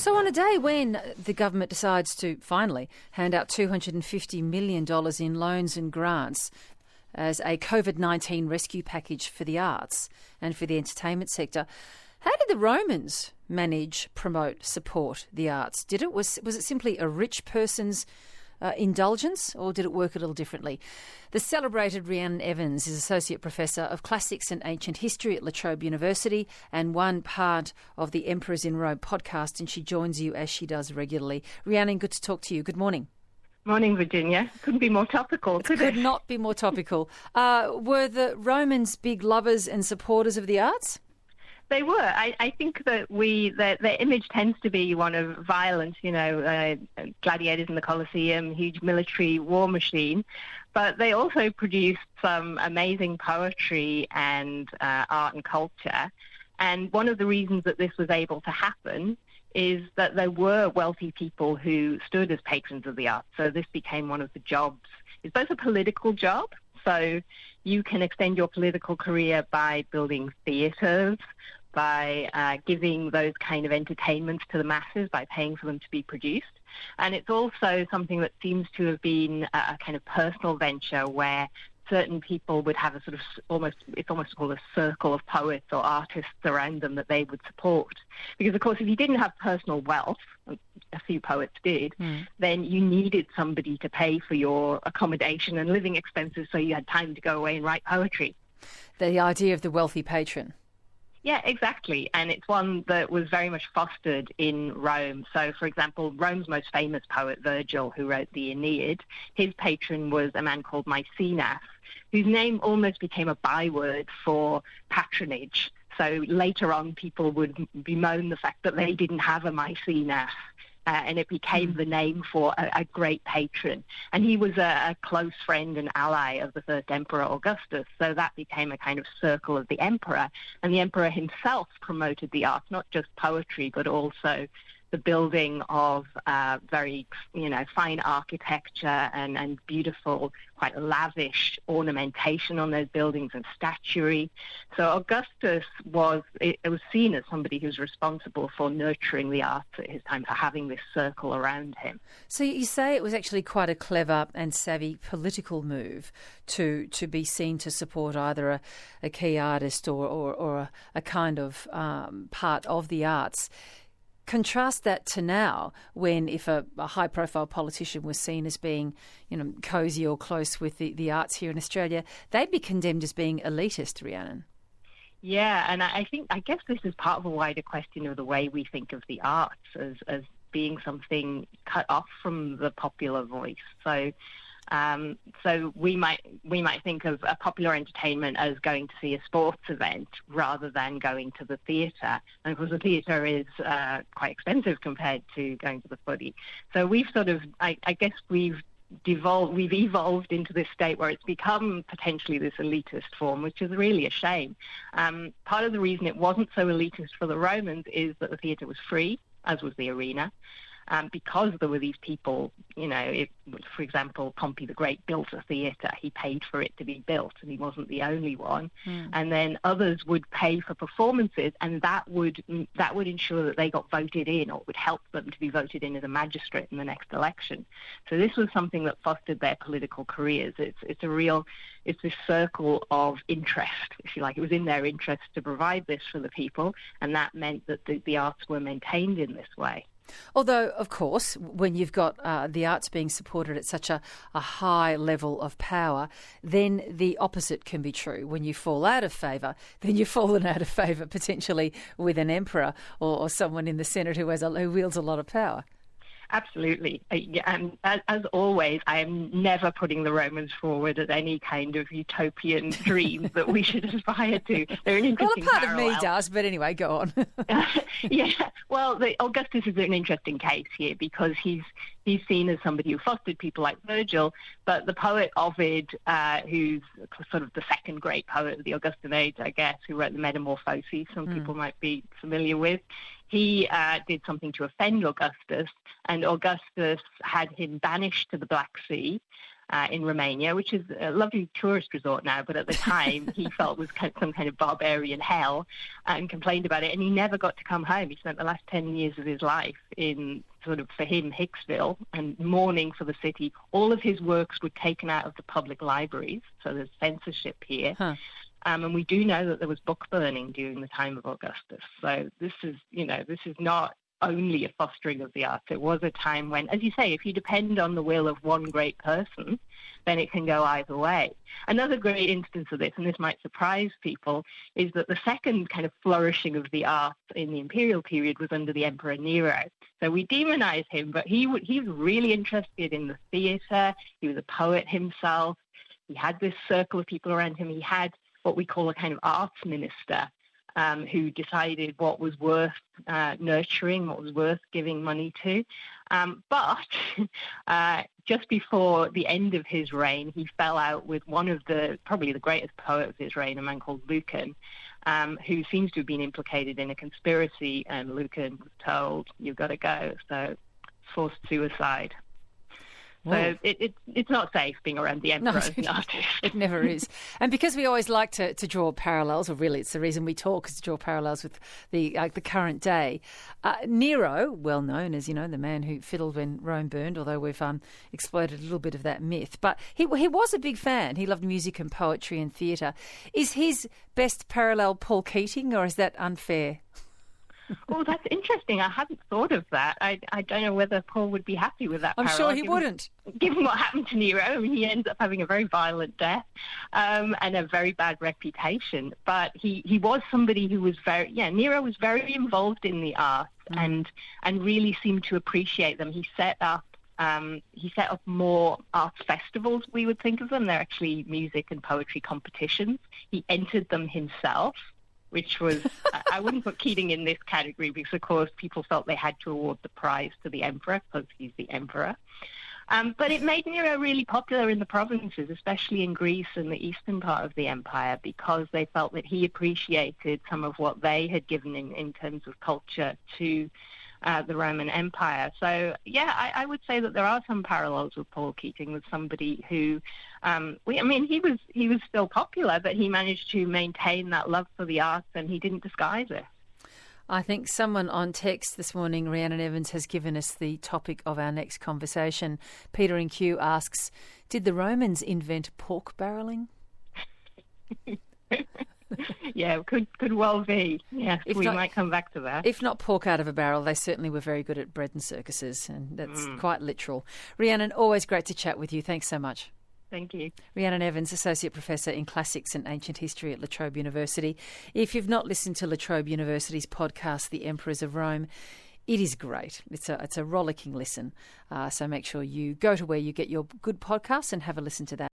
So on a day when the government decides to finally hand out $250 million in loans and grants as a COVID-19 rescue package for the arts and for the entertainment sector, how did the Romans manage, promote, support the arts? Was it simply a rich person's indulgence, or did it work a little differently? The celebrated Rhiannon Evans is Associate Professor of Classics and Ancient History at La Trobe University and one part of the Emperors in Rome podcast, and she joins you as she does regularly. Rhiannon, good to talk to you. Good morning. Morning, Virginia. Couldn't be more topical, could it? Could not be more topical. Were the Romans big lovers and supporters of the arts? They were. I think that their image tends to be one of violence, gladiators in the Colosseum, huge military war machine. But they also produced some amazing poetry and art and culture. And one of the reasons that this was able to happen is that there were wealthy people who stood as patrons of the arts. So this became one of the jobs. It's both a political job, so you can extend your political career by building theatres, by giving those kind of entertainments to the masses, by paying for them to be produced. And it's also something that seems to have been a kind of personal venture where certain people would have a sort of it's almost called a circle of poets or artists around them that they would support. Because, of course, if you didn't have personal wealth, a few poets did, then you needed somebody to pay for your accommodation and living expenses so you had time to go away and write poetry. The idea of the wealthy patron. Yeah, exactly. And it's one that was very much fostered in Rome. So, for example, Rome's most famous poet, Virgil, who wrote the Aeneid, his patron was a man called Maecenas, whose name almost became a byword for patronage. So later on, people would bemoan the fact that they didn't have a Maecenas. And it became the name for a great patron. And he was a close friend and ally of the first emperor, Augustus, so that became a kind of circle of the emperor. And the emperor himself promoted the arts, not just poetry, but also the building of very, fine architecture and beautiful, quite lavish ornamentation on those buildings and statuary. So Augustus was seen as somebody who's responsible for nurturing the arts at his time, for having this circle around him. So you say it was actually quite a clever and savvy political move to be seen to support either a key artist or a kind of part of the arts. Contrast that to now, when if a high-profile politician was seen as being, cosy or close with the arts here in Australia, they'd be condemned as being elitist, Rhiannon. Yeah, and I guess this is part of a wider question of the way we think of the arts as being something cut off from the popular voice. So we might think of a popular entertainment as going to see a sports event rather than going to the theatre. And of course, the theatre is quite expensive compared to going to the footy. So we've sort of, I guess we've evolved into this state where it's become potentially this elitist form, which is really a shame. Part of the reason it wasn't so elitist for the Romans is that the theatre was free, as was the arena. Because there were these people, for example, Pompey the Great built a theatre. He paid for it to be built, and he wasn't the only one. And then others would pay for performances, and that would ensure that they got voted in, or would help them to be voted in as a magistrate in the next election. So this was something that fostered their political careers. It's this circle of interest, if you like. It was in their interest to provide this for the people, and that meant that the arts were maintained in this way. Although, of course, when you've got the arts being supported at such a high level of power, then the opposite can be true. When you fall out of favour, then you've fallen out of favour potentially with an emperor or someone in the Senate who wields a lot of power. Absolutely. And as always, I am never putting the Romans forward as any kind of utopian dream that we should aspire to. They're an interesting Well, a part parallel. of me does, but anyway, go on. Yeah. Well, Augustus is an interesting case here because he's seen as somebody who fostered people like Virgil, but the poet Ovid, who's sort of the second great poet of the Augustan age, I guess, who wrote the Metamorphoses, some people might be familiar with, he did something to offend Augustus, and Augustus had him banished to the Black Sea in Romania, which is a lovely tourist resort now, but at the time he felt was some kind of barbarian hell and complained about it, and he never got to come home. He spent the last 10 years of his life in, sort of, for him, Hicksville, and mourning for the city. All of his works were taken out of the public libraries, so there's censorship here. Huh. And we do know that there was book burning during the time of Augustus. So this is not only a fostering of the arts. It was a time when, as you say, if you depend on the will of one great person, then it can go either way. Another great instance of this, and this might surprise people, is that the second kind of flourishing of the arts in the imperial period was under the Emperor Nero. So we demonize him, but he was really interested in the theatre. He was a poet himself. He had this circle of people around him. He had what we call a kind of arts minister, who decided what was worth nurturing, what was worth giving money to. But just before the end of his reign, he fell out with one of probably the greatest poet of his reign, a man called Lucan, who seems to have been implicated in a conspiracy, and Lucan was told, "You've got to go," so forced suicide. So it's not safe being around the emperor as an artist. It never is. And because we always like to draw parallels, or really it's the reason we talk, is to draw parallels with the current day. Nero, well known as, the man who fiddled when Rome burned, although we've exploded a little bit of that myth. But he was a big fan. He loved music and poetry and theatre. Is his best parallel Paul Keating, or is that unfair? Oh, that's interesting. I hadn't thought of that. I don't know whether Paul would be happy with that parallel. I'm sure he wouldn't. Given what happened to Nero, I mean, he ends up having a very violent death and a very bad reputation. But he was somebody who was Nero was very involved in the arts and really seemed to appreciate them. He set up more arts festivals, we would think of them. They're actually music and poetry competitions. He entered them himself, which was, I wouldn't put Keating in this category because, of course, people felt they had to award the prize to the emperor because he's the emperor. But it made Nero really popular in the provinces, especially in Greece and the eastern part of the empire, because they felt that he appreciated some of what they had given in terms of culture to the Roman Empire. So, I would say that there are some parallels with Paul Keating, with somebody who, he was still popular, but he managed to maintain that love for the arts and he didn't disguise it. I think someone on text this morning, Rhiannon Evans, has given us the topic of our next conversation. Peter in Kew asks, did the Romans invent pork barrelling? Yeah, could well be. Yes, might come back to that. If not pork out of a barrel, they certainly were very good at bread and circuses, and that's quite literal. Rhiannon, always great to chat with you. Thanks so much. Thank you. Rhiannon Evans, Associate Professor in Classics and Ancient History at La Trobe University. If you've not listened to La Trobe University's podcast, The Emperors of Rome, it is great. It's a rollicking listen. So make sure you go to where you get your good podcasts and have a listen to that.